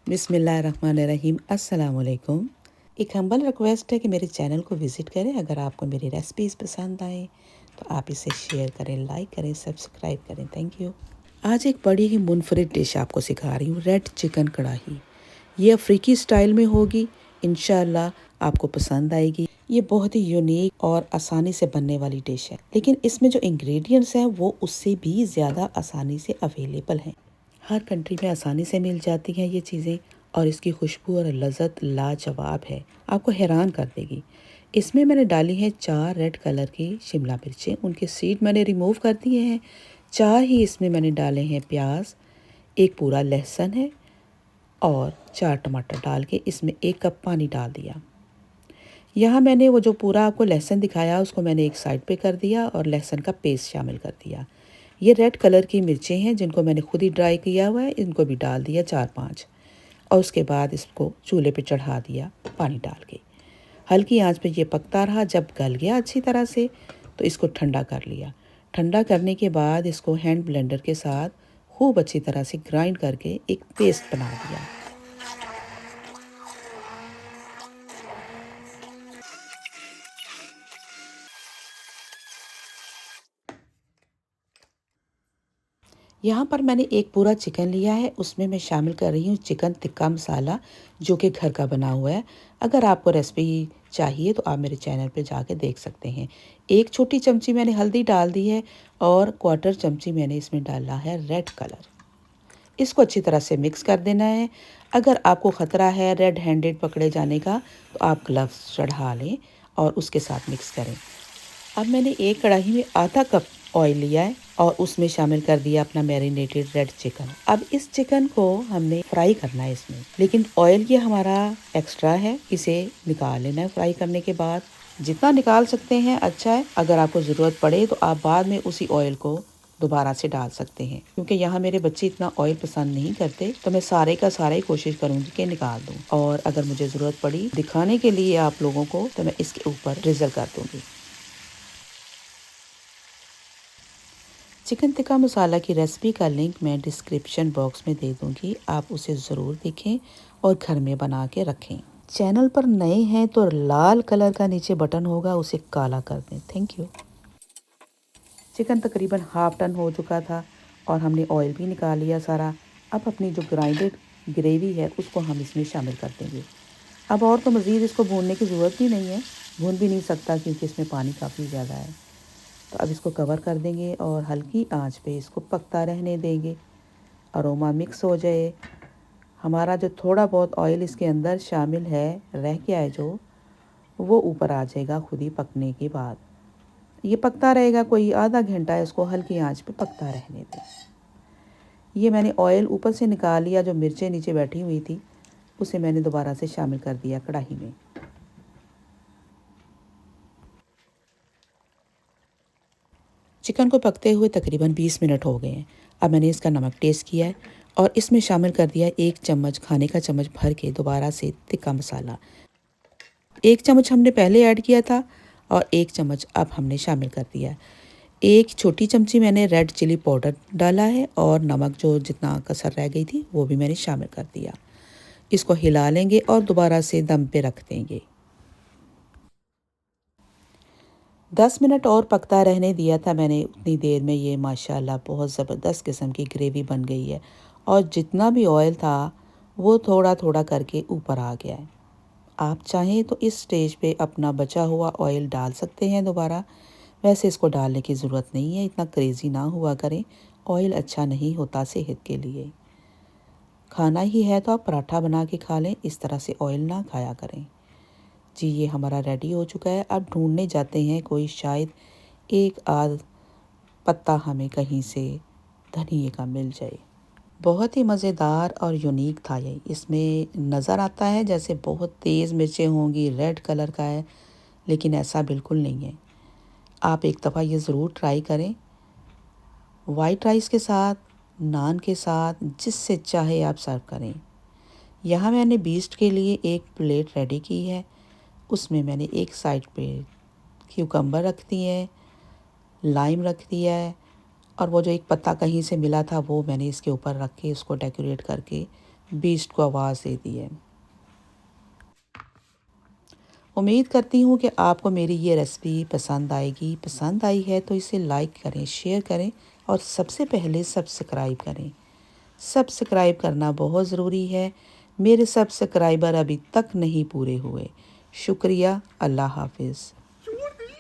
बिस्मिल्लाहिर्रहमानिर्रहीम। अस्सलाम वालेकुम। एक हम्बल रिक्वेस्ट है कि मेरे चैनल को विज़िट करें। अगर आपको मेरी रेसिपीज़ पसंद आए तो आप इसे शेयर करें, लाइक करें, सब्सक्राइब करें। Thank you. आज एक बड़ी ही मुनफरिद डिश आपको सिखा रही हूँ, रेड चिकन कढ़ाई। ये अफ्रीकी स्टाइल में होगी, इंशाल्लाह आपको पसंद आएगी। ये बहुत ही यूनिक और आसानी से बनने वाली डिश है, लेकिन इसमें जो इंग्रेडिएंट्स हैं वो उससे भी ज़्यादा आसानी से अवेलेबल हैं। हर कंट्री में आसानी से मिल जाती हैं ये चीज़ें और इसकी खुशबू और लज़्ज़त लाजवाब है, आपको हैरान कर देगी। इसमें मैंने डाली है 4 रेड कलर की शिमला मिर्चें, उनके सीड मैंने रिमूव कर दिए हैं। 4 ही इसमें मैंने डाले हैं प्याज, एक पूरा लहसुन है और 4 टमाटर डाल के इसमें 1 कप पानी डाल दिया। यहाँ मैंने वो जो पूरा आपको लहसुन दिखाया उसको मैंने एक साइड पे कर दिया और लहसुन का पेस्ट शामिल कर दिया। ये रेड कलर की मिर्चें हैं जिनको मैंने खुद ही ड्राई किया हुआ है, इनको भी डाल दिया 4-5 और उसके बाद इसको चूल्हे पे चढ़ा दिया पानी डाल के। हल्की आंच पे ये पकता रहा। जब गल गया अच्छी तरह से तो इसको ठंडा कर लिया। ठंडा करने के बाद इसको हैंड ब्लेंडर के साथ खूब अच्छी तरह से ग्राइंड करके एक पेस्ट बना दिया। यहाँ पर मैंने एक पूरा चिकन लिया है, उसमें मैं शामिल कर रही हूँ चिकन टिक्का मसाला, जो कि घर का बना हुआ है। अगर आपको रेसिपी चाहिए तो आप मेरे चैनल पे जाके देख सकते हैं। 1 छोटी चमची मैंने हल्दी डाल दी है और 1/4 चमची मैंने इसमें डाला है रेड कलर। इसको अच्छी तरह से मिक्स कर देना है। अगर आपको ख़तरा है रेड हैंडेड पकड़े जाने का तो आप ग्लव्स चढ़ा लें और उसके साथ मिक्स करें। अब मैंने एक कढ़ाई में आधा कप ऑयल लिया है और उसमें शामिल कर दिया अपना मैरिनेटेड रेड चिकन। अब इस चिकन को हमने फ्राई करना है इसमें, लेकिन ऑयल ये हमारा एक्स्ट्रा है, इसे निकाल लेना है फ्राई करने के बाद। जितना निकाल सकते हैं अच्छा है, अगर आपको ज़रूरत पड़े तो आप बाद में उसी ऑयल को दोबारा से डाल सकते हैं। क्योंकि यहाँ मेरे बच्चे इतना ऑयल पसंद नहीं करते तो मैं सारे का सारा ही कोशिश करूँगी कि निकाल दूँ, और अगर मुझे ज़रूरत पड़ी दिखाने के लिए आप लोगों को तो मैं इसके ऊपर drizzle कर दूँगी। चिकन टिक्का मसाला की रेसिपी का लिंक मैं डिस्क्रिप्शन बॉक्स में दे दूँगी, आप उसे ज़रूर देखें और घर में बना के रखें। चैनल पर नए हैं तो लाल कलर का नीचे बटन होगा, उसे काला कर दें। Thank you. चिकन तकरीबन हाफ टन हो चुका था और हमने ऑयल भी निकाल लिया सारा। अब अपनी जो ग्राइंडेड ग्रेवी है उसको हम इसमें शामिल कर देंगे। अब और तो मज़ीद इसको भूनने की ज़रूरत ही नहीं है, भून भी नहीं सकता क्योंकि इसमें पानी काफ़ी ज़्यादा है। तो अब इसको कवर कर देंगे और हल्की आंच पे इसको पकता रहने देंगे। अरोमा मिक्स हो जाए, हमारा जो थोड़ा बहुत ऑयल इसके अंदर शामिल है रह गया है जो, वो ऊपर आ जाएगा खुद ही पकने के बाद। ये पकता रहेगा, कोई आधा घंटा इसको हल्की आंच पे पकता रहने दें। ये मैंने ऑयल ऊपर से निकाल लिया, जो मिर्चें नीचे बैठी हुई थी उसे मैंने दोबारा से शामिल कर दिया कढ़ाई में। चिकन को पकते हुए तकरीबन 20 मिनट हो गए हैं। अब मैंने इसका नमक टेस्ट किया है और इसमें शामिल कर दिया 1 चम्मच, खाने का चम्मच भर के दोबारा से टिक्का मसाला। 1 चम्मच हमने पहले ऐड किया था और 1 चम्मच अब हमने शामिल कर दिया। 1 छोटी चमची मैंने रेड चिली पाउडर डाला है और नमक जो जितना कसर रह गई थी वो भी मैंने शामिल कर दिया। इसको हिला लेंगे और दोबारा से दम पे रख देंगे। 10 मिनट और पकता रहने दिया था मैंने। उतनी देर में ये माशाल्लाह बहुत ज़बरदस्त किस्म की ग्रेवी बन गई है और जितना भी ऑयल था वो थोड़ा थोड़ा करके ऊपर आ गया है। आप चाहें तो इस स्टेज पे अपना बचा हुआ ऑयल डाल सकते हैं दोबारा। वैसे इसको डालने की ज़रूरत नहीं है, इतना क्रेज़ी ना हुआ करें, ऑयल अच्छा नहीं होता सेहत के लिए। खाना ही है तो आप पराठा बना के खा लें, इस तरह से ऑयल ना खाया करें। जी ये हमारा रेडी हो चुका है। अब ढूंढने जाते हैं कोई शायद एक आध पत्ता हमें कहीं से धनिए का मिल जाए। बहुत ही मज़ेदार और यूनिक था ये। इसमें नज़र आता है जैसे बहुत तेज़ मिर्चें होंगी, रेड कलर का है, लेकिन ऐसा बिल्कुल नहीं है। आप एक दफ़ा ये ज़रूर ट्राई करें। वाइट राइस के साथ, नान के साथ, जिससे चाहे आप सर्व करें। यहाँ मैंने बीस्ट के लिए एक प्लेट रेडी की है, उसमें मैंने एक साइड पे क्यूकम्बर रख दिए है, लाइम रख दिया है और वो जो एक पत्ता कहीं से मिला था वो मैंने इसके ऊपर रख के उसको डेकोरेट करके बीस्ट को आवाज़ दे दी है। उम्मीद करती हूँ कि आपको मेरी ये रेसिपी पसंद आएगी। पसंद आई है तो इसे लाइक करें, शेयर करें और सबसे पहले सब्सक्राइब करें। सब्सक्राइब करना बहुत ज़रूरी है। मेरे सब्सक्राइबर अभी तक नहीं पूरे हुए। शुक्रिया। अल्लाह हाफ़िज़।